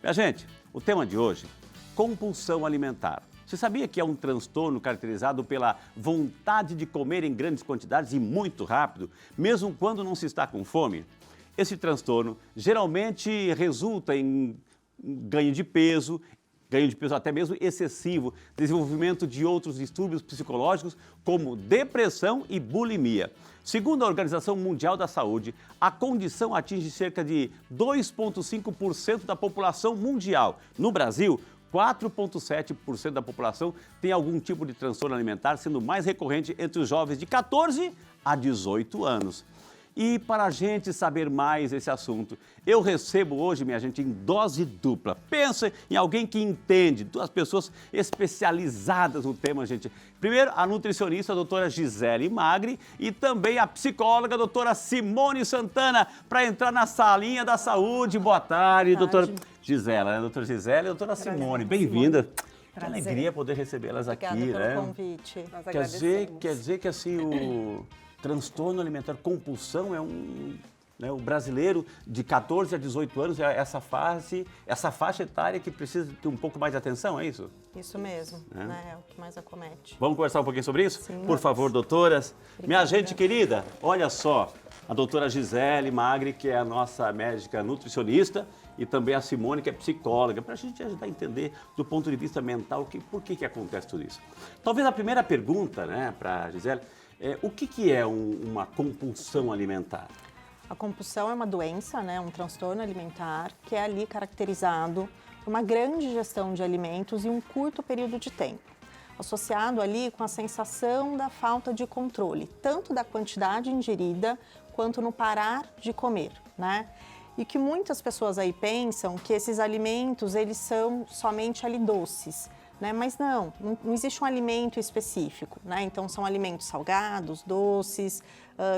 Minha gente, o tema de hoje, compulsão alimentar. Você sabia que é um transtorno caracterizado pela vontade de comer em grandes quantidades e muito rápido, mesmo quando não se está com fome? Esse transtorno geralmente resulta em ganho de peso até mesmo excessivo, desenvolvimento de outros distúrbios psicológicos como depressão e bulimia. Segundo a Organização Mundial da Saúde, a condição atinge cerca de 2,5% da população mundial. No Brasil, 4,7% da população tem algum tipo de transtorno alimentar, sendo mais recorrente entre os jovens de 14 a 18 anos. E para a gente saber mais esse assunto, eu recebo hoje, minha gente, em dose dupla. Pensa em alguém que entende, duas pessoas especializadas no tema, gente. Primeiro, a nutricionista, a doutora Gisele Magri, e também a psicóloga, a doutora Simone Santana, para entrar na salinha da saúde. Boa tarde, doutora Gisele, né? Doutora Gisele e doutora Simone, bem-vinda. Que alegria poder recebê-las aqui, Obrigada né? pelo convite. Nós Quer dizer que assim, o transtorno alimentar, compulsão, o brasileiro de 14 a 18 anos, é essa faixa etária que precisa ter um pouco mais de atenção, é isso? Isso mesmo, né? É o que mais acomete. Vamos conversar um pouquinho sobre isso? Sim, por favor, doutoras. Obrigada. Minha gente querida, olha só, a doutora Gisele Magri, que é a nossa médica nutricionista, e também a Simone, que é psicóloga, para a gente ajudar a entender do ponto de vista mental por que acontece tudo isso. Talvez a primeira pergunta, né, para a Gisele, o que é uma compulsão alimentar? A compulsão é uma doença, né, um transtorno alimentar que é ali caracterizado por uma grande ingestão de alimentos em um curto período de tempo, associado ali com a sensação da falta de controle, tanto da quantidade ingerida quanto no parar de comer, né? E que muitas pessoas aí pensam que esses alimentos, eles são somente ali doces, né? Mas não existe um alimento específico, né? Então são alimentos salgados, doces,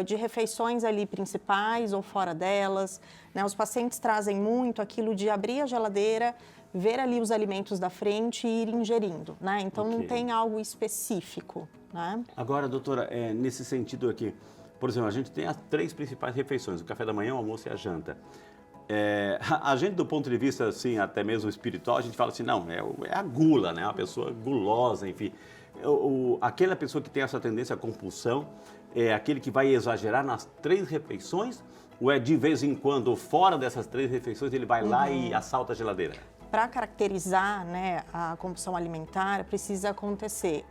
de refeições ali principais ou fora delas, né? Os pacientes trazem muito aquilo de abrir a geladeira, ver ali os alimentos da frente e ir ingerindo, né? Então não tem algo específico, né? Agora, doutora, nesse sentido aqui, por exemplo, a gente tem as 3 principais refeições, o café da manhã, o almoço e a janta. A gente, do ponto de vista, assim, até mesmo espiritual, a gente fala assim, não, é a gula, né? Uma pessoa gulosa, enfim. Aquela pessoa que tem essa tendência à compulsão, é aquele que vai exagerar nas 3 refeições, ou é de vez em quando, fora dessas 3 refeições, ele vai lá e assalta a geladeira? Para caracterizar, né, a compulsão alimentar, precisa acontecer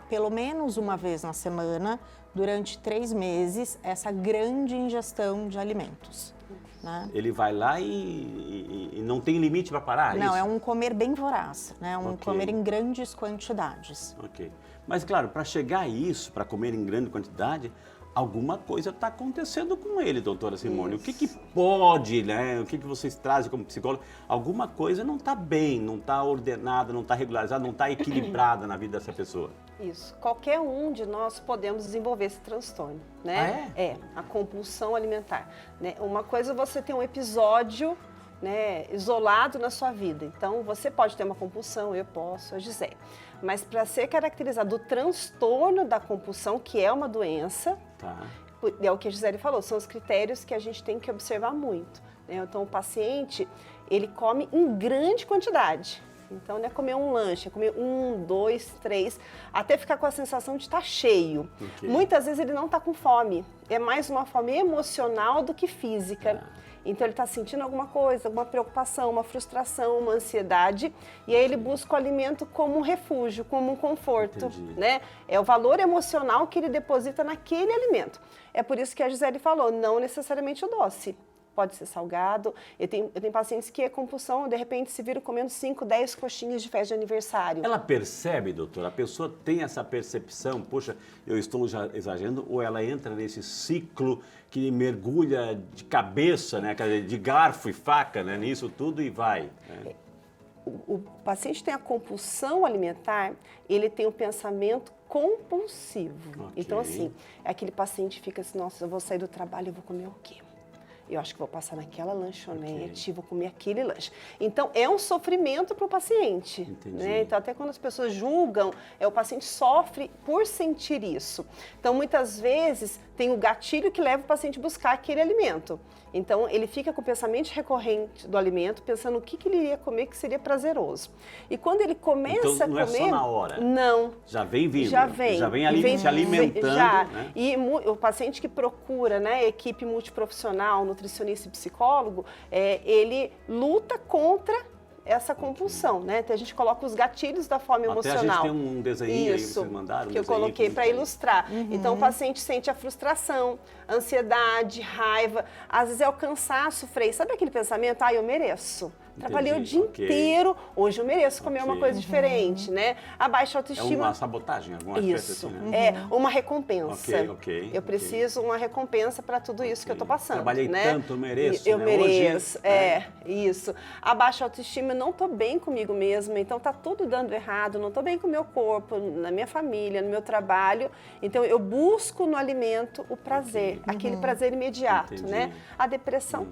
pelo menos uma vez na semana, durante 3 meses, essa grande ingestão de alimentos. Né? Ele vai lá e não tem limite para parar? Não, isso? é um comer bem voraz, né? Comer em grandes quantidades. Ok. Mas, claro, para chegar a isso, para comer em grande quantidade, alguma coisa está acontecendo com ele, doutora Simone. Isso. O que pode, né? O que vocês trazem como psicólogo? Alguma coisa não está bem, não está ordenada, não está regularizada, não está equilibrada na vida dessa pessoa. Isso. Qualquer um de nós podemos desenvolver esse transtorno, né? A compulsão alimentar. Né? Uma coisa é você ter um episódio, né, isolado na sua vida. Então, você pode ter uma compulsão, eu posso, a Gisele. Mas para ser caracterizado o transtorno da compulsão, que é uma doença, é o que a Gisele falou, são os critérios que a gente tem que observar muito. Né? Então, o paciente, ele come em grande quantidade. Então, não é comer um lanche, é comer 1, 2, 3, até ficar com a sensação de estar cheio. Okay. Muitas vezes ele não está com fome, é mais uma fome emocional do que física. Então, ele está sentindo alguma coisa, alguma preocupação, uma frustração, uma ansiedade, e aí ele busca o alimento como um refúgio, como um conforto, né? É o valor emocional que ele deposita naquele alimento. É por isso que a Gisele falou, não necessariamente o doce. Pode ser salgado. Eu tenho pacientes que é compulsão, de repente se viram comendo 5, 10 coxinhas de festa de aniversário. Ela percebe, doutora? A pessoa tem essa percepção, poxa, eu estou já exagerando, ou ela entra nesse ciclo que mergulha de cabeça, né, de garfo e faca, né, nisso tudo e vai. Né? O paciente tem a compulsão alimentar, ele tem o pensamento compulsivo. Okay. Então, assim, aquele paciente fica assim, nossa, eu vou sair do trabalho, eu vou comer o quê? Eu acho que vou passar naquela lanchonete, vou comer aquele lanche. Então, é um sofrimento para o paciente. Né? Então, até quando as pessoas julgam, o paciente sofre por sentir isso. Então, muitas vezes, tem o gatilho que leva o paciente a buscar aquele alimento. Então, ele fica com o pensamento recorrente do alimento, pensando o que ele iria comer que seria prazeroso. E quando ele começa a comer... Então, não é só na hora? Não. Já vem vindo? Já vem. Já vem se alimentando? Já. Né? E o paciente que procura, né, equipe multiprofissional, nutricionista e psicólogo, ele luta contra essa compulsão, né? Então, a gente coloca os gatilhos da fome emocional. Até a gente tem um desenho aí que vocês mandaram. Que eu coloquei para ilustrar. Então, o paciente sente a frustração, ansiedade, raiva. Às vezes é o cansaço, Frei. Sabe aquele pensamento? Eu mereço. Trabalhei o dia inteiro, hoje eu mereço comer uma coisa diferente, né? A baixa autoestima... É uma sabotagem, alguma coisa assim, né? É uma recompensa. Eu preciso uma recompensa para tudo isso que eu tô passando. Trabalhei né? tanto, eu mereço, Eu né? mereço, Hoje, isso. A baixa autoestima, eu não tô bem comigo mesma, então tá tudo dando errado, não tô bem com o meu corpo, na minha família, no meu trabalho. Então eu busco no alimento o prazer, aquele prazer imediato, né? A depressão.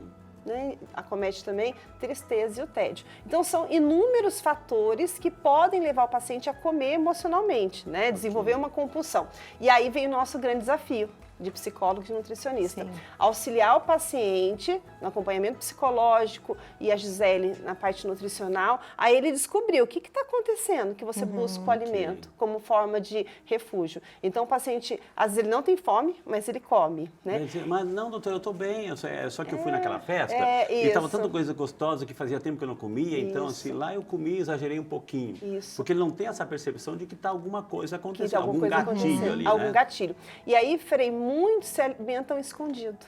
Né, acomete também tristeza e o tédio. Então, são inúmeros fatores que podem levar o paciente a comer emocionalmente, né, desenvolver uma compulsão. E aí vem o nosso grande desafio de psicólogo e de nutricionista. Sim. Auxiliar o paciente no acompanhamento psicológico e a Gisele na parte nutricional, aí ele descobriu o que está acontecendo, que você busca o alimento como forma de refúgio. Então, o paciente, às vezes, ele não tem fome, mas ele come, né? Mas não, doutor, eu estou bem, só que eu fui naquela festa e estava tanta coisa gostosa que fazia tempo que eu não comia, então, assim, lá eu comi, exagerei um pouquinho. Porque ele não tem essa percepção de que está alguma coisa acontecendo, algum gatilho ali, algum gatilho. E aí, Frei, muitos se alimentam escondido,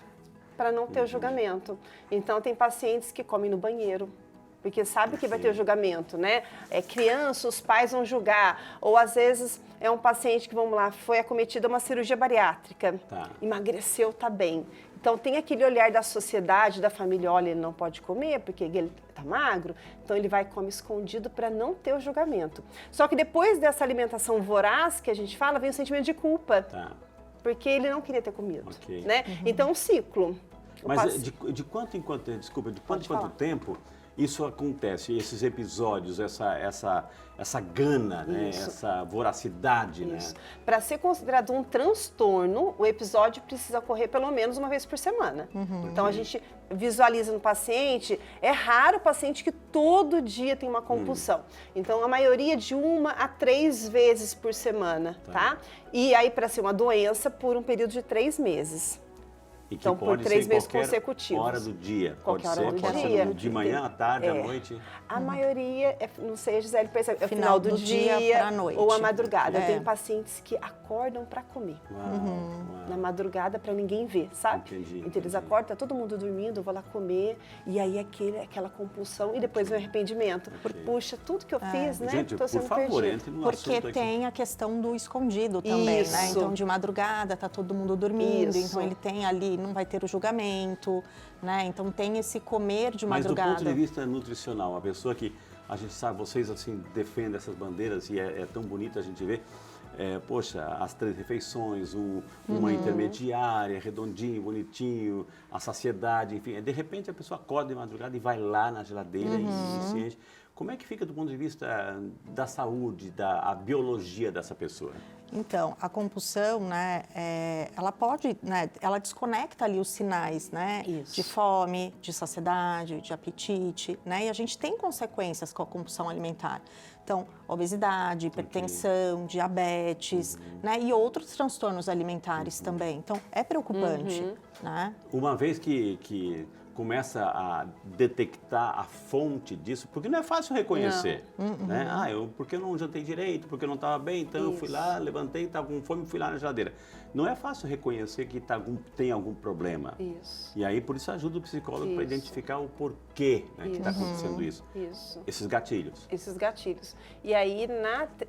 para não ter o julgamento. Então, tem pacientes que comem no banheiro, porque sabe que vai ter o julgamento, né? Criança, os pais vão julgar. Ou, às vezes, é um paciente que, vamos lá, foi acometida uma cirurgia bariátrica, emagreceu, tá bem. Então, tem aquele olhar da sociedade, da família, olha, ele não pode comer porque ele está magro, então ele vai e come escondido para não ter o julgamento. Só que depois dessa alimentação voraz que a gente fala, vem o sentimento de culpa. Porque ele não queria ter comido, né? Então, um ciclo. Mas de quanto em quanto, desculpa, de quanto em quanto tempo isso acontece, esses episódios, essa gana, né? Essa voracidade, né? Para ser considerado um transtorno, o episódio precisa ocorrer pelo menos uma vez por semana. Então, a gente visualiza no paciente, é raro o paciente que todo dia tem uma compulsão. Então, a maioria de 1 a 3 vezes por semana, tá? E aí, para ser uma doença, por um período de 3 meses. E que então, por 3 meses consecutivos. Hora do dia. Qualquer hora do pode dia. Ser de manhã, à tarde, à noite. A maioria, não sei, a Gisele percebe, é o final do dia pra noite. Ou a madrugada. Eu tenho pacientes que acordam para comer. Na madrugada, para ninguém ver, sabe? Então, eles acordam, tá todo mundo dormindo, eu vou lá comer. E aí, aquela compulsão e depois vem o arrependimento. Puxa, tudo que eu fiz, né? Gente, por favor, entre no assunto aqui. Porque tem a questão do escondido também, né? Então, de madrugada, tá todo mundo dormindo. Então, ele tem ali, não vai ter o julgamento, né? Então tem esse comer de madrugada. Mas do ponto de vista nutricional, a pessoa que a gente sabe, vocês assim defendem essas bandeiras e é tão bonito a gente ver, poxa, as 3 refeições, uma intermediária, redondinho, bonitinho, a saciedade, enfim. De repente a pessoa acorda de madrugada e vai lá na geladeira e se enche. Como é que fica do ponto de vista da saúde, da biologia dessa pessoa? Então, a compulsão, né, ela pode, né, ela desconecta ali os sinais, né, de fome, de saciedade, de apetite, né, e a gente tem consequências com a compulsão alimentar. Então, obesidade, hipertensão, diabetes, né, e outros transtornos alimentares também. Então, é preocupante, né? Uma vez que começa a detectar a fonte disso, porque não é fácil reconhecer, né? Porque eu não jantei direito, porque eu não estava bem, então eu fui lá, levantei, estava com fome, fui lá na geladeira. Não é fácil reconhecer que tem algum problema. E aí, por isso, ajuda o psicólogo para identificar o porquê, né, que está acontecendo isso. Esses gatilhos. Esses gatilhos. E aí,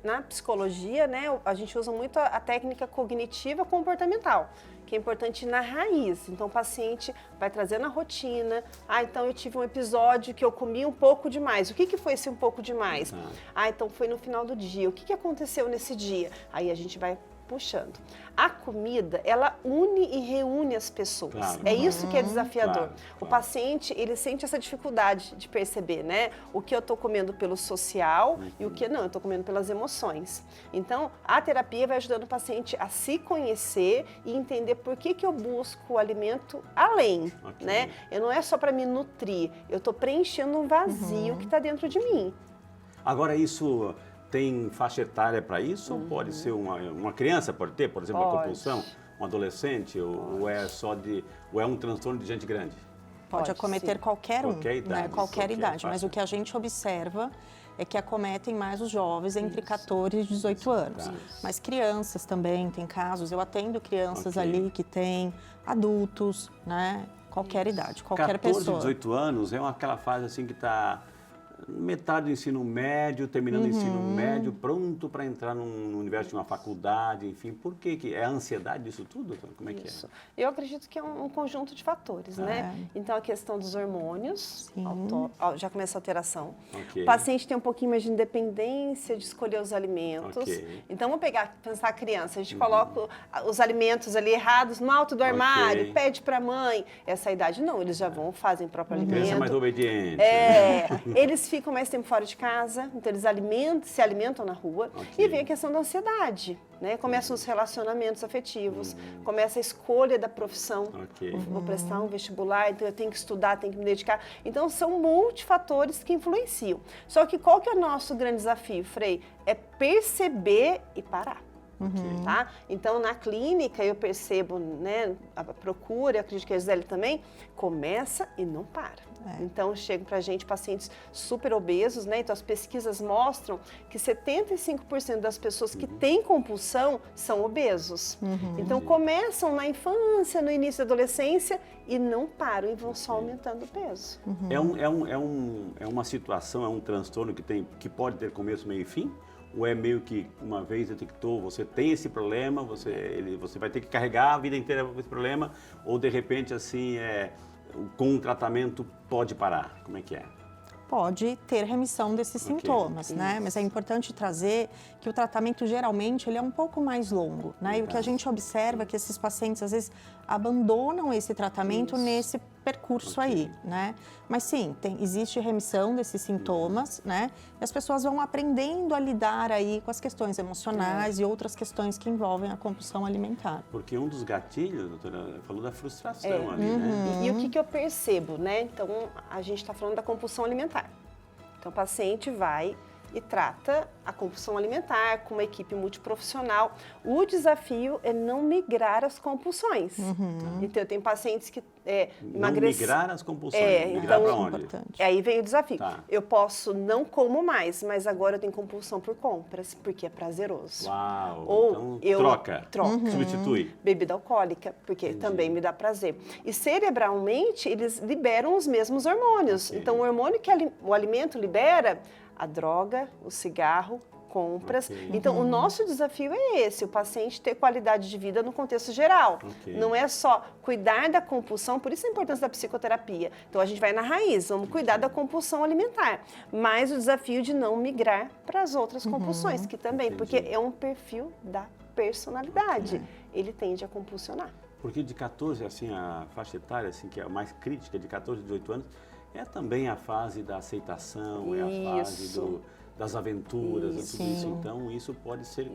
na psicologia, né, a gente usa muito a técnica cognitiva comportamental, que é importante na raiz. Então, o paciente vai trazer na rotina. Então eu tive um episódio que eu comi um pouco demais. O que foi esse um pouco demais? Então foi no final do dia. O que aconteceu nesse dia? Aí a gente vai puxando. A comida, ela une e reúne as pessoas. Claro. É isso que é desafiador. Claro, O claro. paciente, ele sente essa dificuldade de perceber, né? O que eu estou comendo pelo social e o que não, eu estou comendo pelas emoções. Então, a terapia vai ajudando o paciente a se conhecer e entender por que eu busco o alimento além, Ok. né? Eu não é só para me nutrir, eu estou preenchendo um vazio que está dentro de mim. Agora, isso tem faixa etária para isso? Ou pode ser uma criança, pode ter, por exemplo, uma Pode. compulsão? Um adolescente? Ou é um transtorno de gente grande? Pode Pode, acometer sim. qualquer um, Qualquer idade, né? Qualquer qualquer idade. Mas faixa. o que a gente observa é que acometem mais os jovens entre 14 e 18 anos. Tá. Mas crianças também, tem casos. Eu atendo crianças Ok. ali que têm adultos, né? Qualquer idade, qualquer 14, pessoa. 18 anos é aquela fase assim que está metade do ensino médio, terminando o ensino médio, pronto para entrar no universo de uma faculdade, enfim. Por que é a ansiedade disso tudo? Como é que Isso. Eu acredito que é um conjunto de fatores, né? Então, a questão dos hormônios, Sim. já começa a alteração. Ok. O paciente tem um pouquinho mais de independência de escolher os alimentos. Ok. Então, vamos pensar a criança, a gente coloca os alimentos ali errados no alto do armário, Ok. pede para a mãe. Essa idade não, eles já vão, fazem o próprio Criança alimento. mais obediente. Eles ficam mais tempo fora de casa, então eles se alimentam na rua. Ok. E vem a questão da ansiedade, né? Começam os relacionamentos afetivos, começa a escolha da profissão. Ok. Vou prestar um vestibular, então eu tenho que estudar, tenho que me dedicar. Então são multifatores que influenciam. Só que qual que é o nosso grande desafio, Frei? É perceber e parar. Tá? Então, na clínica, eu percebo, né, a procura, eu acredito que a Gisele também, começa e não para. Então, chegam pra gente pacientes super obesos, né? Então, as pesquisas mostram que 75% das pessoas que têm compulsão são obesos. Então, começam na infância, no início da adolescência e não param e vão só aumentando o peso. É uma situação, é um transtorno que pode ter começo, meio e fim? Ou é meio que uma vez detectou, você tem esse problema, você vai ter que carregar a vida inteira com esse problema, ou de repente assim, com o tratamento pode parar? Como é que é? Pode ter remissão desses sintomas, né? Mas é importante trazer que o tratamento geralmente ele é um pouco mais longo, né? E o que a gente observa é que esses pacientes às vezes abandonam esse tratamento nesse percurso aí, né? Mas sim, existe remissão desses sintomas, né? E as pessoas vão aprendendo a lidar aí com as questões emocionais e outras questões que envolvem a compulsão alimentar. Porque um dos gatilhos, doutora, falou da frustração ali, né? E o que eu percebo, né? Então, a gente está falando da compulsão alimentar. Então, o paciente vai e trata a compulsão alimentar com uma equipe multiprofissional. O desafio é não migrar as compulsões. Então, eu tenho pacientes que Não migrar as compulsões, migrar então, para onde? Importante. Aí vem o desafio. Tá. Eu posso não como mais, mas agora eu tenho compulsão por compras, porque é prazeroso. Uau, Ou então eu troca, substitui. Bebida alcoólica, porque também me dá prazer. E cerebralmente, eles liberam os mesmos hormônios. Ok. Então, o hormônio que o alimento libera, a droga, o cigarro, compras. Ok. Então, o nosso desafio é esse, o paciente ter qualidade de vida no contexto geral. Ok. Não é só cuidar da compulsão, por isso a importância da psicoterapia. Então, a gente vai na raiz, vamos cuidar da compulsão alimentar. Mas o desafio de não migrar para as outras compulsões, que também, porque é um perfil da personalidade. Ele tende a compulsionar. Porque de 14, assim, a faixa etária, assim, que é a mais crítica, de 14 a 18 anos, é também a fase da aceitação, é a fase Isso. das aventuras, e tudo isso. Então, isso pode ser,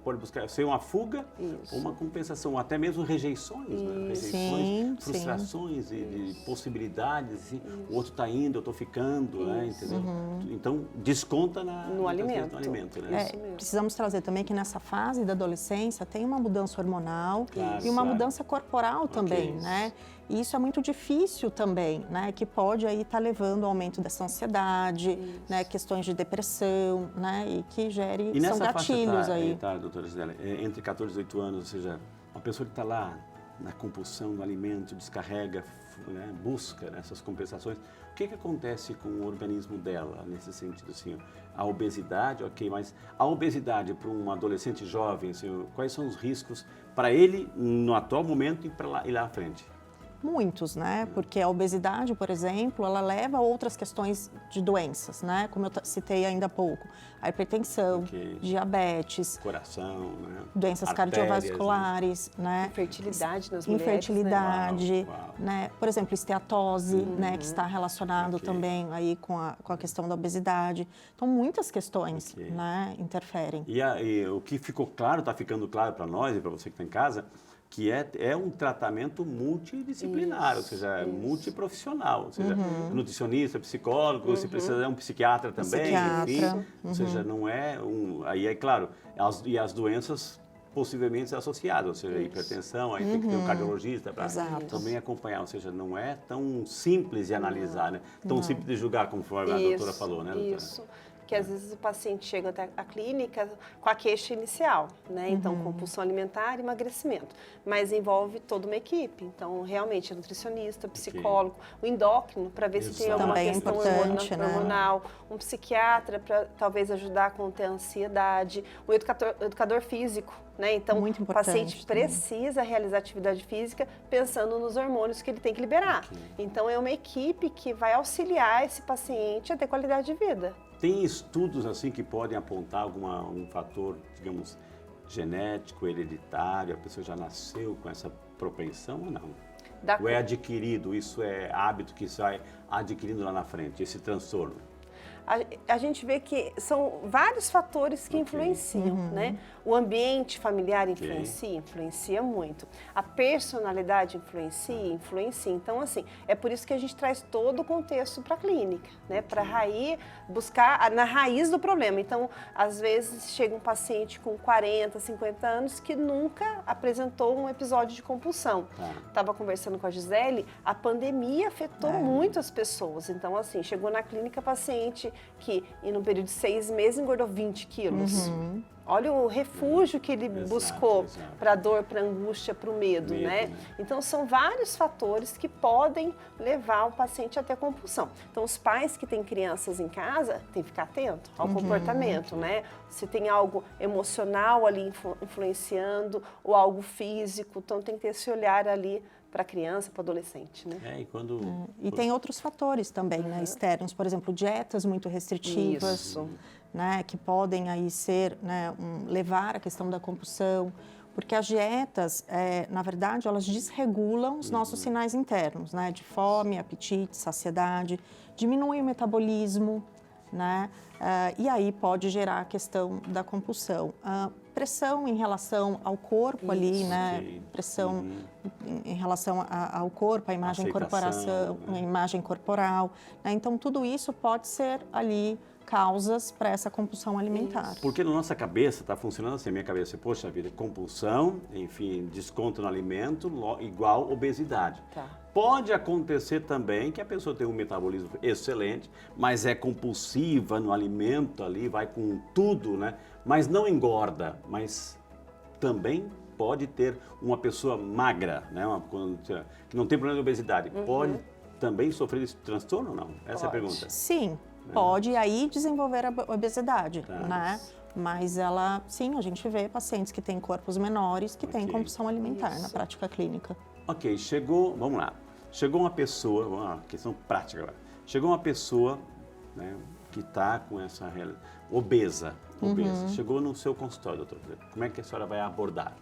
pode buscar ser uma fuga ou uma compensação, ou até mesmo rejeições, né? Rejeições, Sim, frustrações e de possibilidades, assim, o outro está indo, eu estou ficando, né? Entendeu? Então, desconta No alimento. No alimento, né? Isso mesmo. Precisamos trazer também que nessa fase da adolescência tem uma mudança hormonal Claro, e uma claro. mudança corporal também, né? E isso é muito difícil também, né? Que pode aí estar levando ao aumento dessa ansiedade, né? Questões de depressão, né? E que gere, E são nessa faixa gatilhos aí. doutora Gisele, entre 14 e 18 anos, ou seja, uma pessoa que está lá na compulsão do alimento, descarrega, né, busca essas compensações, o que acontece com o organismo dela nesse sentido? Assim, a obesidade, ok, mas a obesidade para um adolescente jovem, assim, quais são os riscos para ele no atual momento e para lá à frente? Muitos, né? Porque a obesidade, por exemplo, ela leva a outras questões de doenças, né? Como eu citei ainda há pouco. A hipertensão, diabetes, coração, né? Doenças cardiovasculares, né? Infertilidade nas mulheres, infertilidade, Uau, uau. né? Por exemplo, esteatose, né? Que está relacionado também aí com a questão da obesidade. Então, muitas questões, né? Interferem. E o que ficou claro, está ficando claro para nós e para você que está em casa, que é um tratamento multidisciplinar, ou seja, multiprofissional, ou seja, nutricionista, psicólogo, você precisa de um psiquiatra também, enfim, ou seja, não é aí é claro, e as doenças possivelmente associadas, ou seja, a hipertensão, aí tem que ter um cardiologista para também acompanhar, ou seja, não é tão simples de analisar, né? Tão simples de julgar, conforme a doutora falou, né, doutora? Isso. Que às vezes o paciente chega até a clínica com a queixa inicial, né? Então, compulsão alimentar e emagrecimento. Mas envolve toda uma equipe. Então, realmente, é nutricionista, psicólogo, o endócrino, para ver se tem alguma também questão hormonal, um psiquiatra para talvez ajudar a conter a ansiedade, o educador físico, né? Então, o paciente precisa realizar atividade física pensando nos hormônios que ele tem que liberar. Então, é uma equipe que vai auxiliar esse paciente a ter qualidade de vida. Tem estudos assim que podem apontar um fator, digamos, genético, hereditário, a pessoa já nasceu com essa propensão ou não? Ou é adquirido, isso é hábito que sai adquirindo lá na frente, esse transtorno? A gente vê que são vários fatores que influenciam, né? O ambiente familiar influencia muito. A personalidade influencia. Então, assim, é por isso que a gente traz todo o contexto para a clínica, né? Para buscar na raiz do problema. Então, às vezes, chega um paciente com 40, 50 anos que nunca apresentou um episódio de compulsão. Estava conversando com a Gisele, a pandemia afetou muito as pessoas. Então, assim, chegou na clínica paciente que, em um período de 6 meses, engordou 20 quilos. Olha o refúgio que ele buscou para a dor, para a angústia, para o medo, né? Então, são vários fatores que podem levar o paciente a ter compulsão. Então, os pais que têm crianças em casa têm que ficar atento ao comportamento, né? Se tem algo emocional ali influenciando ou algo físico, então tem que ter esse olhar ali para a criança, para o adolescente, né? E tem outros fatores também, né, externos, por exemplo, dietas muito restritivas, né, que podem aí ser, né, levar à questão da compulsão, porque as dietas, na verdade, elas desregulam os nossos sinais internos, né, de fome, apetite, saciedade, diminuem o metabolismo, né, e aí pode gerar a questão da compulsão. Pressão em relação ao corpo ali, né? Pressão em relação ao corpo, a imagem a imagem corporal, né? Então, tudo isso pode ser ali causas para essa compulsão alimentar. Porque na nossa cabeça está funcionando assim, a minha cabeça, poxa vida, compulsão, enfim, desconto no alimento igual obesidade. Pode acontecer também que a pessoa tem um metabolismo excelente, mas é compulsiva no alimento ali, vai com tudo, né? Mas não engorda, mas também pode ter uma pessoa magra, né? Que não tem problema de obesidade, pode também sofrer esse transtorno ou não? Essa é a pergunta. Sim, pode aí desenvolver a obesidade, né? Mas ela, sim, a gente vê pacientes que têm corpos menores que têm compulsão alimentar na prática clínica. Ok, vamos lá. Chegou uma pessoa, uma questão prática agora. Chegou uma pessoa, né, que está com essa obesa. Chegou no seu consultório, doutor. Como é que a senhora vai abordar?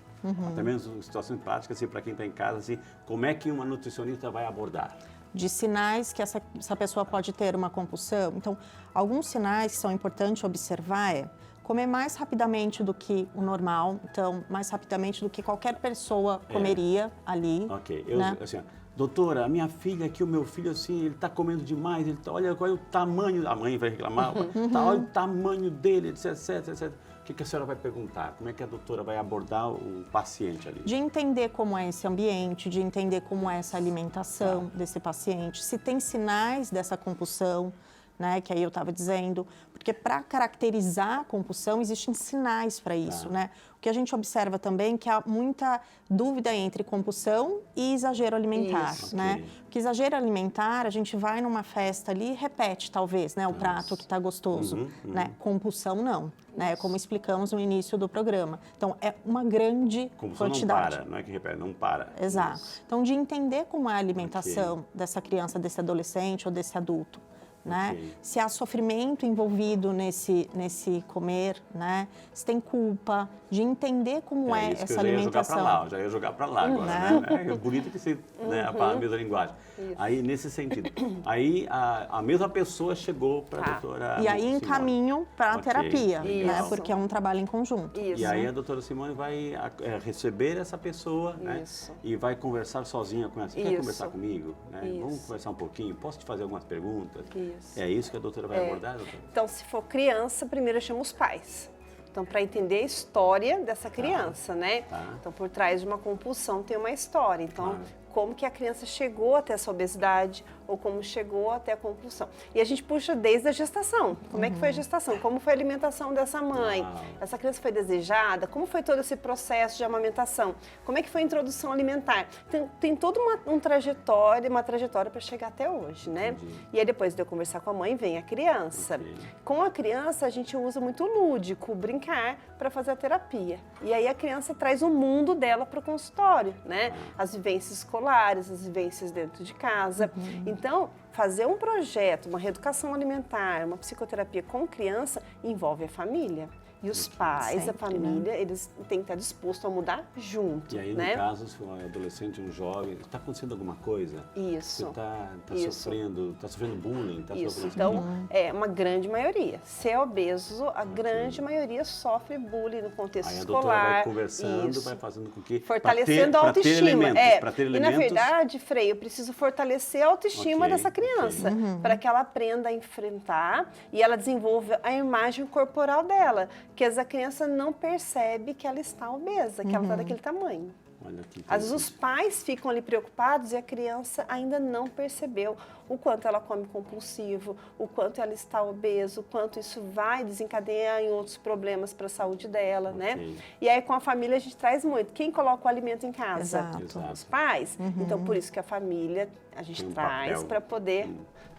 Até mesmo em situações práticas, assim, para quem está em casa, assim, como é que uma nutricionista vai abordar? De sinais que essa pessoa pode ter uma compulsão. Então, alguns sinais que são importantes observar comer mais rapidamente do que o normal, então, mais rapidamente do que qualquer pessoa comeria ali. Ok, né? Assim, doutora, a minha filha aqui, o meu filho, assim, ele está comendo demais, olha qual é o tamanho, a mãe vai reclamar, olha o tamanho dele, etc, etc. O que a senhora vai perguntar? Como é que a doutora vai abordar o paciente ali? De entender como é esse ambiente, de entender como é essa alimentação desse paciente, se tem sinais dessa compulsão, né, que aí eu estava dizendo, porque para caracterizar a compulsão existem sinais para isso, né? O que a gente observa também é que há muita dúvida entre compulsão e exagero alimentar, Isso. né? Ok. Porque exagero alimentar, a gente vai numa festa ali e repete, talvez, né, o prato que está gostoso, né? Compulsão não, né? Como explicamos no início do programa. Então, é uma grande Compulsão quantidade. não para, não é que repete, não para. Exato. Isso. Então, de entender como é a alimentação dessa criança, desse adolescente ou desse adulto, né? Ok. Se há sofrimento envolvido nesse comer, né? Se tem culpa, de entender como é isso que essa eu alimentação. já ia jogar para lá agora, né? É bonito que você, né, a mesma linguagem. Isso. Aí, nesse sentido, aí a mesma pessoa chegou para a doutora E aí Simone. encaminham para a Ok, terapia, né? legal. Porque é um trabalho em conjunto. Isso. E aí a doutora Simone vai receber essa pessoa, né? Isso. E vai conversar sozinha com ela. Você quer Isso. conversar comigo? Né? Isso. Vamos conversar um pouquinho? Posso te fazer algumas perguntas? Isso. É isso que a doutora vai abordar, doutora? Então, se for criança, primeiro eu chamo os pais. Então, para entender a história dessa criança, né? Tá. Então, por trás de uma compulsão tem uma história. Então, Claro. como que a criança chegou até essa obesidade ou como chegou até a compulsão. E a gente puxa desde a gestação. Como é que foi a gestação? Como foi a alimentação dessa mãe? Uau. Essa criança foi desejada? Como foi todo esse processo de amamentação? Como é que foi a introdução alimentar? Tem toda uma trajetória para chegar até hoje, né? Entendi. E aí depois de eu conversar com a mãe, vem a criança. Ok. Com a criança, a gente usa muito lúdico, brincar, para fazer a terapia. E aí a criança traz o mundo dela para o consultório, né? As vivências escolares, as vivências dentro de casa. Então, fazer um projeto, uma reeducação alimentar, uma psicoterapia com criança, envolve a família. E os pais, a Sempre, família, eles têm que estar dispostos a mudar junto, E aí, né? no caso, se for um adolescente, um jovem, está acontecendo alguma coisa? Isso. Você está Isso. sofrendo bullying? Tá Isso, sofrendo então, é uma grande maioria. Se é obeso, a grande maioria sofre bullying no contexto Aí a escolar. doutora vai conversando, Isso. vai fazendo com que... Fortalecendo a pra ter autoestima. elementos, pra ter E na elementos... verdade, Frei, eu preciso fortalecer a autoestima Ok, dessa criança, para que ela aprenda a enfrentar e ela desenvolva a imagem corporal dela, que essa criança não percebe que ela está obesa, que ela está daquele tamanho. Olha que Às vezes os interessante. pais ficam ali preocupados e a criança ainda não percebeu o quanto ela come compulsivo, o quanto ela está obesa, o quanto isso vai desencadear em outros problemas para a saúde dela, né? Ok. E aí com a família a gente traz muito. Quem coloca o alimento em casa? Exato. Exato. Os pais. Então por isso que a família a gente Tem um traz papel. para poder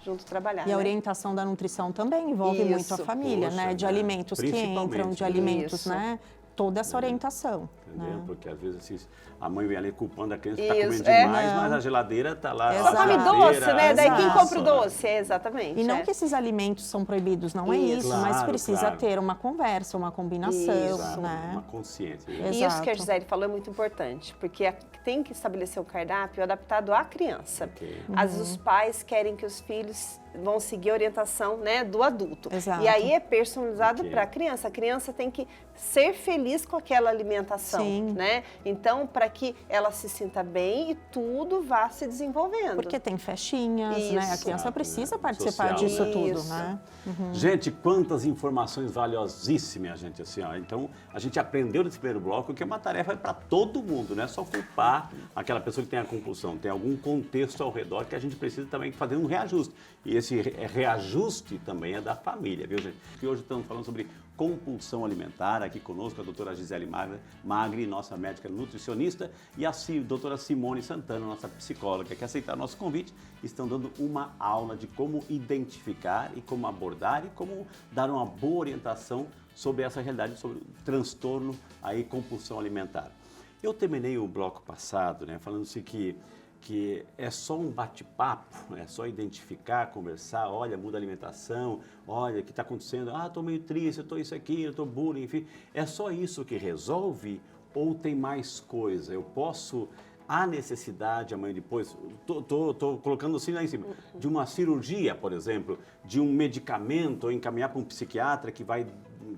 junto trabalhar. E a né? orientação da nutrição também envolve Isso. muito a família, Poxa, né? De né? alimentos que Principalmente, entram, de né? alimentos, Isso. né? Toda essa orientação. Entendeu? Né? Porque às vezes assim, a mãe vem ali culpando a criança que está Isso, comendo é. demais, Não. mas a geladeira está lá. Exato. Só come Geladeira, doce, né? Daí quem exato. compra o doce, exatamente. E não é. que esses alimentos são proibidos, não é Isso. isso, mas Claro, precisa claro. ter uma conversa, uma combinação, Exato, né? uma consciência. Exato. E isso que a Gisele falou é muito importante, porque tem que estabelecer o cardápio adaptado à criança. Ok. Às vezes os pais querem que os filhos vão seguir a orientação, né, do adulto. Exato. E aí é personalizado Ok. para a criança. A criança tem que ser feliz com aquela alimentação, Sim. né? Então, para que ela se sinta bem e tudo vá se desenvolvendo. Porque tem festinhas, né? A Isso. criança Exato, precisa né? participar Social, disso né? tudo, Isso. né? Gente, quantas informações valiosíssimas, gente, assim, ó. Então, a gente aprendeu nesse primeiro bloco que é uma tarefa para todo mundo, não é só culpar aquela pessoa que tem a compulsão. Tem algum contexto ao redor que a gente precisa também fazer um reajuste. E esse reajuste também é da família, viu, gente? E hoje estamos falando sobre compulsão alimentar. Aqui conosco a doutora Gisele Magri, nossa médica nutricionista, e a doutora Simone Santana, nossa psicóloga, que aceitaram nosso convite. Estão dando uma aula de como identificar e como abordar e como dar uma boa orientação sobre essa realidade, sobre o transtorno aí, compulsão alimentar. Eu terminei o bloco passado, né, falando-se que é só um bate-papo, é só identificar, conversar, olha, muda a alimentação, olha, o que está acontecendo, estou meio triste, estou isso aqui, estou bullying, enfim. É só isso que resolve ou tem mais coisa? Eu posso, há necessidade amanhã depois, estou colocando assim lá em cima, de uma cirurgia, por exemplo, de um medicamento, ou encaminhar para um psiquiatra que vai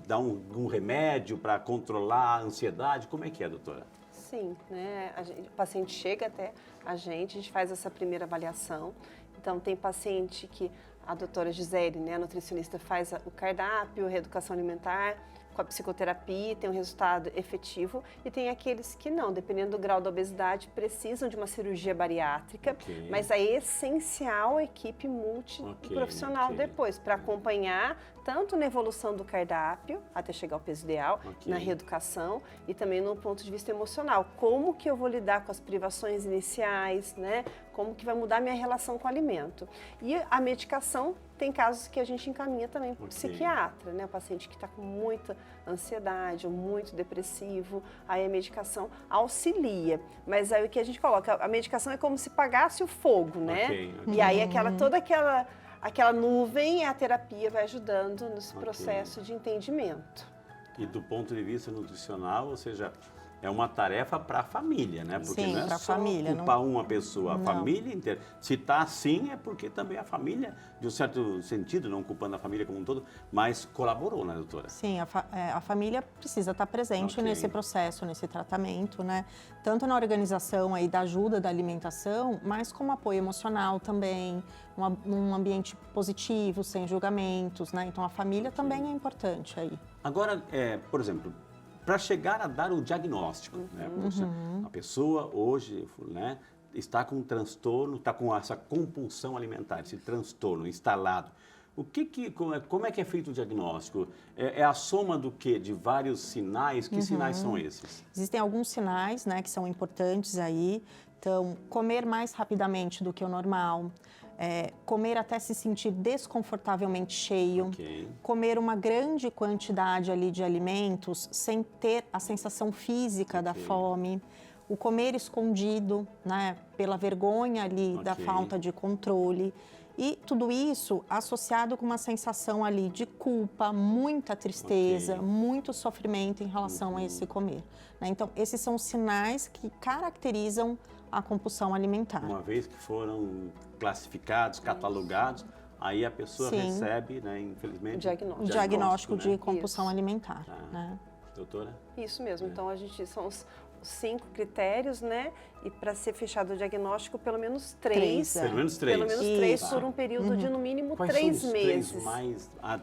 dar um remédio para controlar a ansiedade, como é que é, doutora? Sim, né? O paciente chega até a gente faz essa primeira avaliação. Então, tem paciente que a doutora Gisele, né, a nutricionista, faz o cardápio, a reeducação alimentar, com a psicoterapia, tem um resultado efetivo, e tem aqueles que não, dependendo do grau da obesidade, precisam de uma cirurgia bariátrica, mas é essencial a equipe multiprofissional depois, para acompanhar tanto na evolução do cardápio, até chegar ao peso ideal, na reeducação e também no ponto de vista emocional. Como que eu vou lidar com as privações iniciais, né? Como que vai mudar minha relação com o alimento. E a medicação, tem casos que a gente encaminha também para o psiquiatra, né? O paciente que está com muita ansiedade ou muito depressivo, aí a medicação auxilia. Mas aí o que a gente coloca, a medicação é como se pagasse o fogo, né? E aí toda aquela nuvem, a terapia vai ajudando nesse processo de entendimento. E do ponto de vista nutricional, ou seja, é uma tarefa para a família, né? Porque não é só ocupar uma pessoa, a família inteira. Se está assim, é porque também a família, de um certo sentido, não ocupando a família como um todo, mas colaborou, né, doutora? Sim, a família precisa estar presente nesse processo, nesse tratamento, né? Tanto na organização aí da ajuda da alimentação, mas como apoio emocional também, num ambiente positivo, sem julgamentos, né? Então a família também é importante aí. Agora, por exemplo, para chegar a dar o diagnóstico, né? A pessoa hoje, né, está com um transtorno, está com essa compulsão alimentar, esse transtorno instalado. Como é que é feito o diagnóstico? É a soma do quê? De vários sinais? Que sinais são esses? Existem alguns sinais, né, que são importantes aí. Então, comer mais rapidamente do que o normal. Comer até se sentir desconfortavelmente cheio, comer uma grande quantidade ali de alimentos sem ter a sensação física da fome, o comer escondido, né, pela vergonha ali da falta de controle. E tudo isso associado com uma sensação ali de culpa, muita tristeza, muito sofrimento em relação a esse comer, né? Então, esses são os sinais que caracterizam a compulsão alimentar. Uma vez que foram classificados, catalogados, aí a pessoa recebe, né, infelizmente, o diagnóstico de compulsão alimentar. Né? Doutora? Isso mesmo. Então, são os 5 critérios, né? E para ser fechado o diagnóstico, pelo menos 3. Pelo menos 3. Pelo menos 3 por um período de no mínimo 3 meses.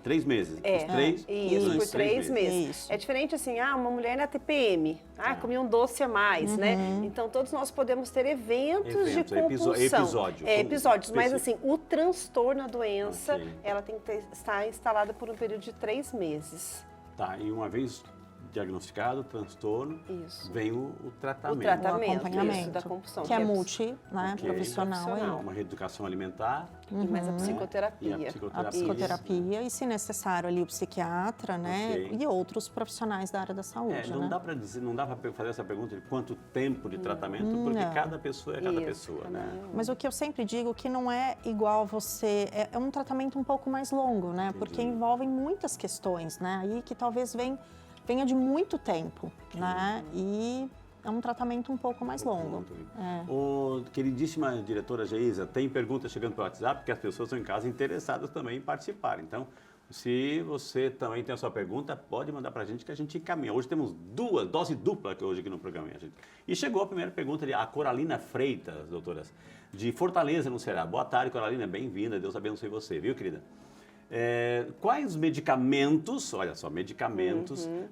3 meses. Os 3? Isso, por 3 meses. É diferente assim, uma mulher na TPM, comia um doce a mais, né? Então, todos nós podemos ter eventos de compulsão. Episódios. Mas assim, o transtorno, a doença, ela tem que estar instalada por um período de 3 meses. Tá, e uma vez diagnosticado o transtorno, vem o tratamento. O acompanhamento da compulsão. Que é multi-profissional. Uma reeducação alimentar. Mas a psicoterapia. A psicoterapia e, se necessário, ali o psiquiatra, né? E outros profissionais da área da saúde. Não dá para dizer, não dá para fazer essa pergunta de quanto tempo de tratamento, porque cada pessoa é cada pessoa, né? Mas o que eu sempre digo que não é igual você, é um tratamento um pouco mais longo, né? Porque envolvem muitas questões, né? Aí que talvez venha de muito tempo, né? E é um tratamento um pouco mais longo. Queridíssima diretora Geisa, tem perguntas chegando pelo WhatsApp, porque as pessoas estão em casa interessadas também em participar. Então, se você também tem a sua pergunta, pode mandar para a gente que a gente encaminha. Hoje temos dose dupla hoje aqui no programa. E chegou a primeira pergunta de a Coralina Freitas, doutoras, de Fortaleza, no Ceará. Boa tarde, Coralina, bem-vinda. Deus abençoe você, viu, querida? Quais medicamentos, olha só,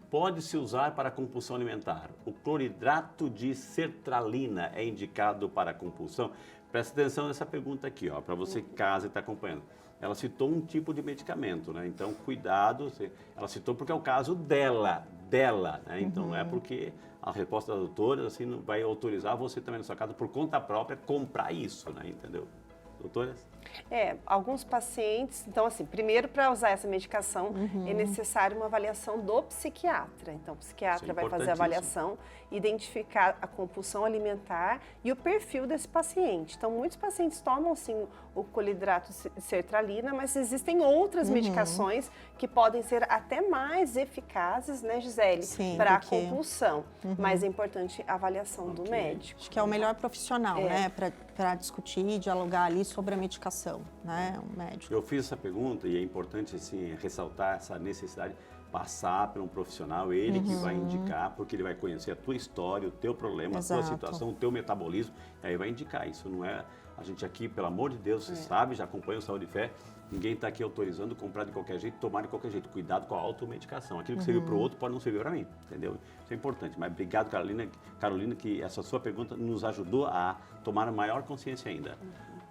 pode-se usar para compulsão alimentar? O cloridrato de sertralina é indicado para compulsão? Presta atenção nessa pergunta aqui, para você que casa e está acompanhando. Ela citou um tipo de medicamento, né? Então, cuidado, ela citou porque é o caso dela, né? Então, não é porque a resposta da doutora assim, não vai autorizar você também na sua casa, por conta própria, comprar isso, né? Entendeu? Doutoras? Alguns pacientes, então assim, primeiro para usar essa medicação é necessário uma avaliação do psiquiatra. Então o psiquiatra vai fazer a avaliação, identificar a compulsão alimentar e o perfil desse paciente. Então muitos pacientes tomam sim o cloridrato de sertralina, mas existem outras medicações que podem ser até mais eficazes, né, Gisele, para a compulsão. Mas é importante a avaliação do médico. Acho que é o melhor profissional, né, para discutir e dialogar ali sobre a medicação, né, um médico. Eu fiz essa pergunta e é importante assim, ressaltar essa necessidade de passar por um profissional, ele que vai indicar, porque ele vai conhecer a tua história, o teu problema, a tua situação, o teu metabolismo, e aí vai indicar. Isso não é... A gente aqui, pelo amor de Deus, você sabe, já acompanha o Saúde e Fé, Ninguém está aqui autorizando comprar de qualquer jeito, tomar de qualquer jeito. Cuidado com a automedicação. Aquilo que serviu para o outro pode não servir para mim, entendeu? Isso é importante. Mas obrigado, Carolina, que essa sua pergunta nos ajudou a tomar maior consciência ainda.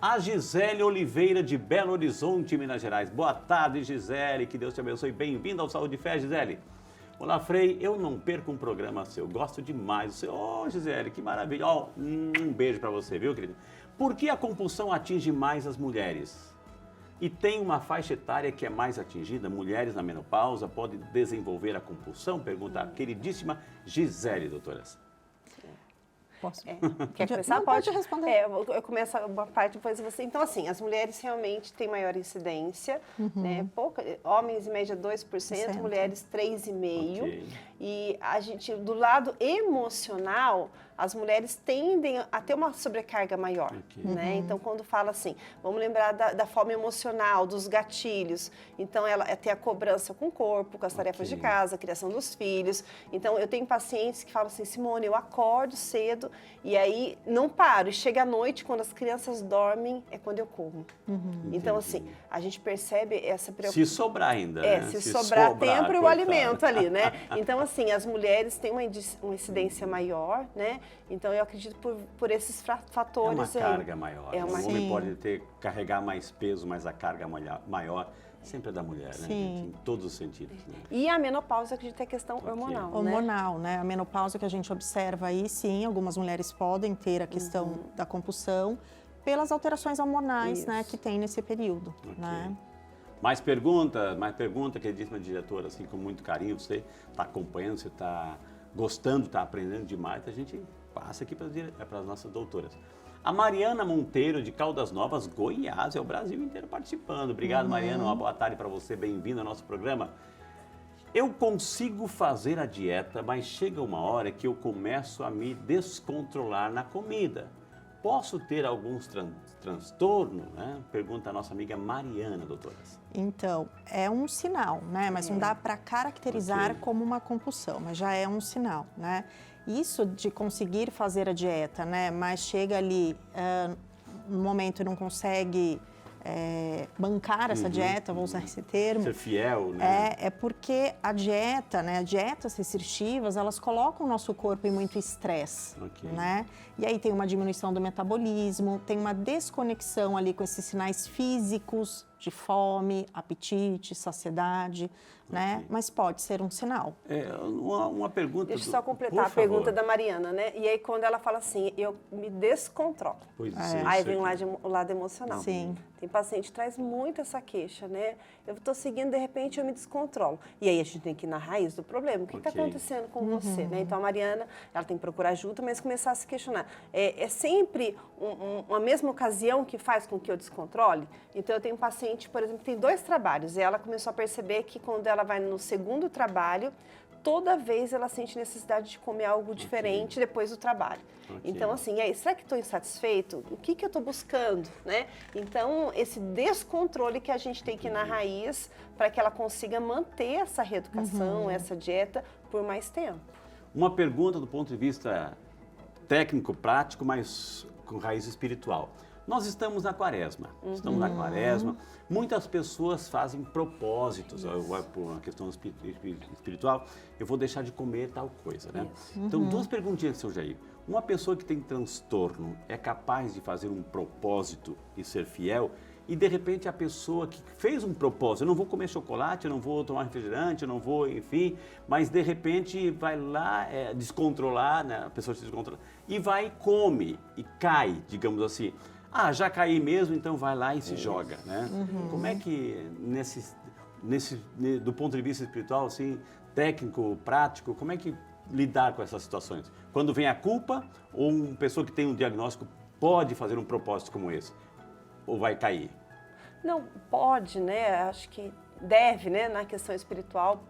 A Gisele Oliveira, de Belo Horizonte, Minas Gerais. Boa tarde, Gisele. Que Deus te abençoe. Bem-vinda ao Saúde e Fé, Gisele. Olá, Frei. Eu não perco um programa seu. Gosto demais do seu. Oh, Gisele, que maravilha. Oh, um beijo para você, viu, querida? Por que a compulsão atinge mais as mulheres? E tem uma faixa etária que é mais atingida? Mulheres na menopausa podem desenvolver a compulsão? Pergunta a queridíssima Gisele, doutoras. Posso? Quer começar? Não, pode responder. Eu começo uma parte, depois você. Então, assim, as mulheres realmente têm maior incidência, né? Homens, em média, 2%, mulheres, 3,5%. Okay. E a gente, do lado emocional, as mulheres tendem a ter uma sobrecarga maior, né? Então, quando fala assim, vamos lembrar da fome emocional, dos gatilhos. Então, ela tem a cobrança com o corpo, com as tarefas de casa, a criação dos filhos. Então, eu tenho pacientes que falam assim, Simone, eu acordo cedo e aí não paro. E chega à noite, quando as crianças dormem, é quando eu como. Então, assim, a gente percebe essa preocupação. Se sobrar ainda, né? Se sobrar tempo e o alimento ali, né? Então, assim, as mulheres têm uma incidência maior, né? Então, eu acredito por esses fatores. É uma carga maior. É uma... O homem pode carregar mais peso, mas a carga maior sempre é da mulher, né? Em todos os sentidos. Né? E a menopausa, acredito, é questão hormonal, né? Hormonal, né? A menopausa que a gente observa aí, sim, algumas mulheres podem ter a questão da compulsão pelas alterações hormonais, né, que tem nesse período, né? Mais pergunta, queridíssima diretora, assim, com muito carinho, você está acompanhando, você está gostando, está aprendendo demais, a gente passa aqui para as nossas doutoras. A Mariana Monteiro, de Caldas Novas, Goiás, é o Brasil inteiro participando. Obrigado, Mariana, uma boa tarde para você, bem-vindo ao nosso programa. Eu consigo fazer a dieta, mas chega uma hora que eu começo a me descontrolar na comida. Posso ter alguns transtornos, né? Pergunta a nossa amiga Mariana, doutoras. Então, é um sinal, né? Mas não dá para caracterizar como uma compulsão, mas já é um sinal, né? Isso de conseguir fazer a dieta, né? Mas chega ali, no momento não consegue bancar essa dieta, vou usar esse termo. Ser fiel, né? É porque a dieta, né? Dietas restritivas, elas colocam o nosso corpo em muito estresse, né? E aí tem uma diminuição do metabolismo, tem uma desconexão ali com esses sinais físicos de fome, apetite, saciedade, né? Mas pode ser um sinal. Uma pergunta... Deixa eu só completar a pergunta da Mariana, né? E aí, quando ela fala assim, eu me descontrolo. Aí vem o lado emocional. Sim. Tem paciente que traz muito essa queixa, né? Eu estou seguindo, de repente, eu me descontrolo. E aí, a gente tem que ir na raiz do problema. O que está acontecendo com você, né? Então, a Mariana, ela tem que procurar ajuda, mas começar a se questionar. É sempre uma mesma ocasião que faz com que eu descontrole? Então, eu tenho um paciente, por exemplo, que tem 2 trabalhos. E ela começou a perceber que quando ela vai no segundo trabalho, toda vez ela sente necessidade de comer algo diferente depois do trabalho. Então, assim, e aí, será que estou insatisfeito? O que eu estou buscando, né? Então, esse descontrole que a gente tem que ir na raiz para que ela consiga manter essa reeducação, essa dieta por mais tempo. Uma pergunta do ponto de vista técnico, prático, mas com raiz espiritual. Nós estamos na quaresma, Muitas pessoas fazem propósitos, por uma questão espiritual, eu vou deixar de comer tal coisa, né? Então, 2 perguntinhas, seu Jair. Uma pessoa que tem transtorno é capaz de fazer um propósito e ser fiel? E, de repente, a pessoa que fez um propósito, eu não vou comer chocolate, eu não vou tomar refrigerante, eu não vou, enfim, mas, de repente, vai lá descontrolar, né? A pessoa se descontrola, e vai e come, e cai, digamos assim. Já caí mesmo, então vai lá e se joga, né? Como é que, do ponto de vista espiritual, assim, técnico, prático, como é que lidar com essas situações? Quando vem a culpa, ou uma pessoa que tem um diagnóstico pode fazer um propósito como esse? Ou vai cair? Não, pode, né? Acho que deve, né? Na questão espiritual,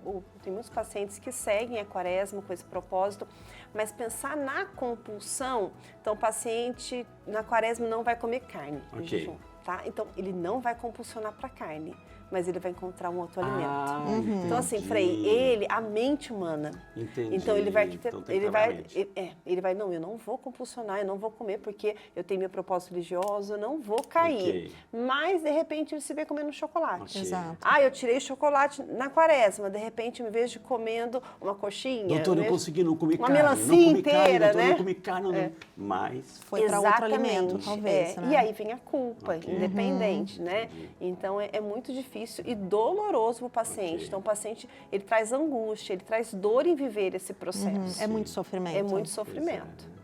tem muitos pacientes que seguem a quaresma com esse propósito, mas pensar na compulsão, então o paciente na quaresma não vai comer carne em jejum, tá? Então ele não vai compulsionar para carne, mas ele vai encontrar um outro alimento. Entendi. Então assim, Frei, a mente humana. Entendi. Então ele vai Então, tem que ele trabalhar a vai, mente. ele vai, não, eu não vou compulsionar, eu não vou comer porque eu tenho meu propósito religioso, eu não vou cair. Ok. Mas de repente ele se vê comendo chocolate. Ok. Exato. Ah, eu tirei chocolate na quaresma, de repente me vejo comendo uma coxinha. Doutora, eu né? consegui não comer Uma carne. melancia não comi inteira, carne, doutora, né? não comi carne, não. Mas... Foi para outro alimento, talvez. É. Né? E aí vem a culpa, Ok. independente, né? Entendi. Então é muito difícil e doloroso para o paciente. Ok. Então o paciente, ele traz angústia, ele traz dor em viver esse processo. É muito sofrimento. É muito Pois sofrimento. é.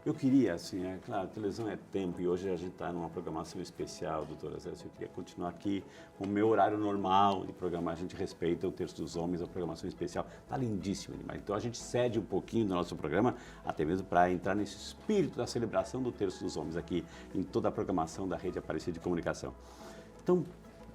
Eu queria, assim, é claro, televisão é tempo e hoje a gente está numa programação especial, doutora Zé, eu queria continuar aqui com o meu horário normal de programar, a gente respeita o Terço dos Homens, a programação especial, está lindíssimo demais. Então a gente cede um pouquinho do nosso programa, até mesmo para entrar nesse espírito da celebração do Terço dos Homens aqui em toda a programação da Rede Aparecida de Comunicação. Então,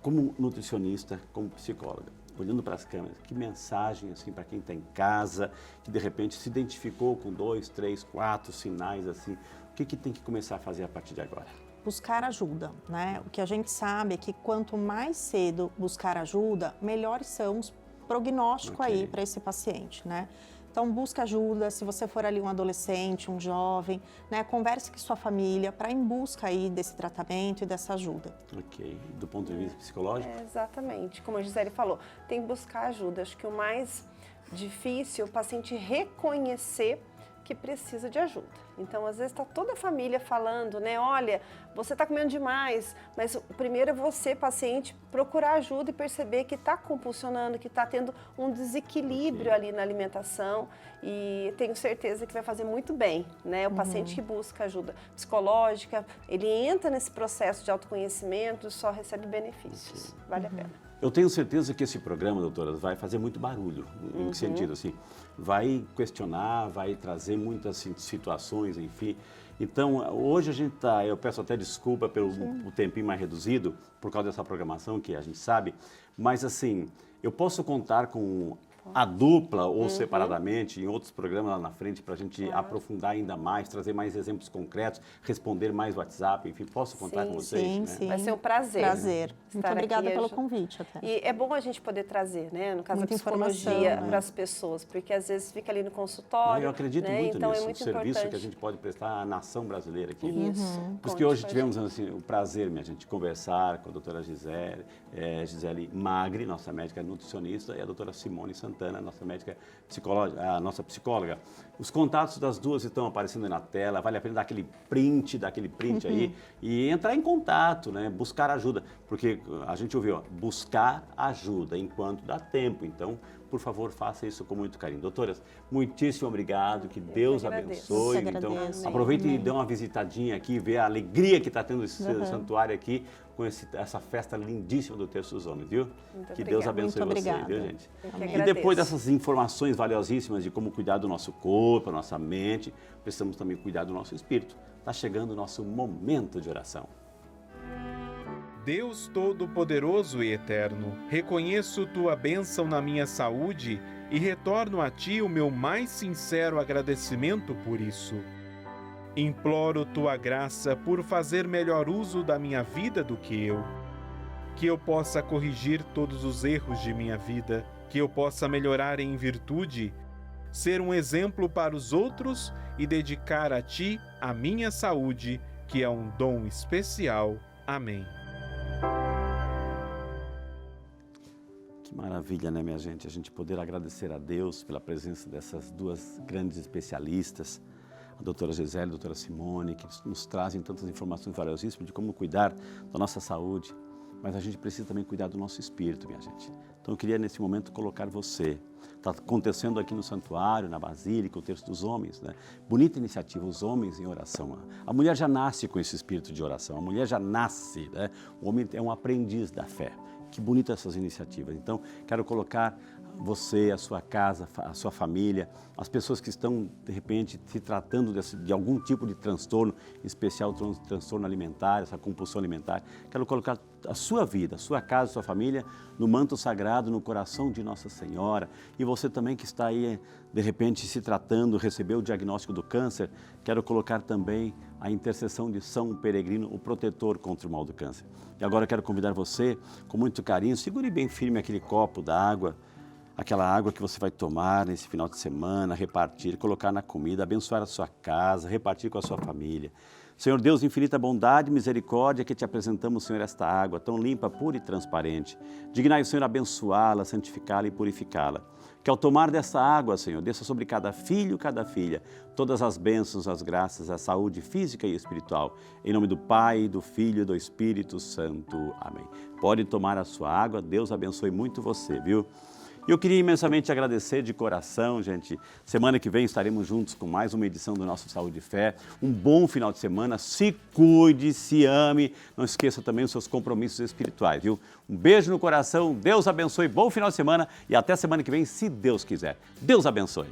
como nutricionista, como psicóloga, olhando para as câmeras, que mensagem assim para quem está em casa, que de repente se identificou com 2, 3, 4 sinais assim, o que tem que começar a fazer a partir de agora? Buscar ajuda, né? O que a gente sabe é que quanto mais cedo buscar ajuda, melhores são os prognósticos Ok. aí para esse paciente, né? Então, busca ajuda, se você for ali um adolescente, um jovem, né? Converse com sua família para ir em busca aí desse tratamento e dessa ajuda. Ok. Do ponto de vista psicológico? Exatamente. Como a Gisele falou, tem que buscar ajuda. Acho que o mais difícil é o paciente reconhecer que precisa de ajuda. Então, às vezes, está toda a família falando, né? Olha, você está comendo demais, mas o primeiro é você, paciente, procurar ajuda e perceber que está compulsionando, que está tendo um desequilíbrio ali na alimentação e tenho certeza que vai fazer muito bem, né? O paciente que busca ajuda psicológica, ele entra nesse processo de autoconhecimento e só recebe benefícios. Vale a pena. Eu tenho certeza que esse programa, doutora, vai fazer muito barulho. Em que sentido? Assim, vai questionar, vai trazer muitas situações, enfim. Então, hoje a gente está, eu peço até desculpa pelo o tempinho mais reduzido, por causa dessa programação que a gente sabe, mas assim, eu posso contar com a dupla ou separadamente em outros programas lá na frente para a gente aprofundar ainda mais, trazer mais exemplos concretos, responder mais WhatsApp, enfim, posso contar com vocês? Sim, né? sim. Vai ser um prazer. Prazer. Muito Estar obrigada aqui, pelo Ju. convite até. E é bom a gente poder trazer, né, no caso Muita da psicologia, informação, né? para as pessoas, porque às vezes fica ali no consultório. Eu acredito né? muito Então nisso, é muito o serviço importante. que a gente pode prestar à nação brasileira aqui. Isso. Por isso Conte que hoje com a tivemos assim, o prazer, minha gente, de conversar com a doutora Gisele Magri, nossa médica nutricionista, e a doutora Simone Santana, nossa médica psicóloga, a nossa psicóloga. Os contatos das duas estão aparecendo aí na tela, vale a pena dar aquele print aí e entrar em contato, né? Buscar ajuda, porque a gente ouviu, ó, buscar ajuda enquanto dá tempo. Então, por favor, faça isso com muito carinho. Doutoras, muitíssimo obrigado, que Deus agradeço. abençoe. Eu que Então, agradeço. aproveite e Amém. dê uma visitadinha aqui, ver a alegria que está tendo esse santuário aqui, com essa festa lindíssima do Terço dos Homens, viu? Muito Que Deus obrigada. abençoe Muito você, obrigada. viu, gente? Eu que Amém. E agradeço. depois dessas informações valiosíssimas de como cuidar do nosso corpo, da nossa mente, precisamos também cuidar do nosso espírito. Está chegando o nosso momento de oração. Deus Todo-Poderoso e Eterno, reconheço Tua bênção na minha saúde e retorno a Ti o meu mais sincero agradecimento por isso. Imploro Tua graça por fazer melhor uso da minha vida do que eu. Que eu possa corrigir todos os erros de minha vida, que eu possa melhorar em virtude, ser um exemplo para os outros e dedicar a Ti a minha saúde, que é um dom especial. Amém. Que maravilha, né, minha gente? A gente poder agradecer a Deus pela presença dessas duas grandes especialistas, a doutora Gisele e a doutora Simone, que nos trazem tantas informações valiosíssimas de como cuidar da nossa saúde. Mas a gente precisa também cuidar do nosso espírito, minha gente. Então eu queria nesse momento colocar você. Está acontecendo aqui no santuário, na Basílica, o Terço dos Homens, né? Bonita iniciativa, os homens em oração. A mulher já nasce com esse espírito de oração, a mulher já nasce, né? O homem é um aprendiz da fé. Que bonita essas iniciativas. Então, quero colocar você, a sua casa, a sua família, as pessoas que estão, de repente, se tratando de algum tipo de transtorno, em especial transtorno alimentar, essa compulsão alimentar. Quero colocar a sua vida, a sua casa, a sua família no manto sagrado, no coração de Nossa Senhora. E você também que está aí, de repente, se tratando, recebeu o diagnóstico do câncer, quero colocar também a intercessão de São Peregrino, o protetor contra o mal do câncer. E agora eu quero convidar você, com muito carinho, segure bem firme aquele copo d'água, aquela água que você vai tomar nesse final de semana, repartir, colocar na comida, abençoar a sua casa, repartir com a sua família. Senhor Deus, infinita bondade e misericórdia, que te apresentamos, Senhor, esta água tão limpa, pura e transparente. Dignai o Senhor abençoá-la, santificá-la e purificá-la. Que ao tomar dessa água, Senhor, desça sobre cada filho, cada filha, todas as bênçãos, as graças, a saúde física e espiritual. Em nome do Pai, do Filho e do Espírito Santo. Amém. Pode tomar a sua água, Deus abençoe muito você, viu? E eu queria imensamente agradecer de coração, gente. Semana que vem estaremos juntos com mais uma edição do nosso Saúde e Fé. Um bom final de semana. Se cuide, se ame. Não esqueça também os seus compromissos espirituais, viu? Um beijo no coração. Deus abençoe. Bom final de semana e até semana que vem, se Deus quiser. Deus abençoe.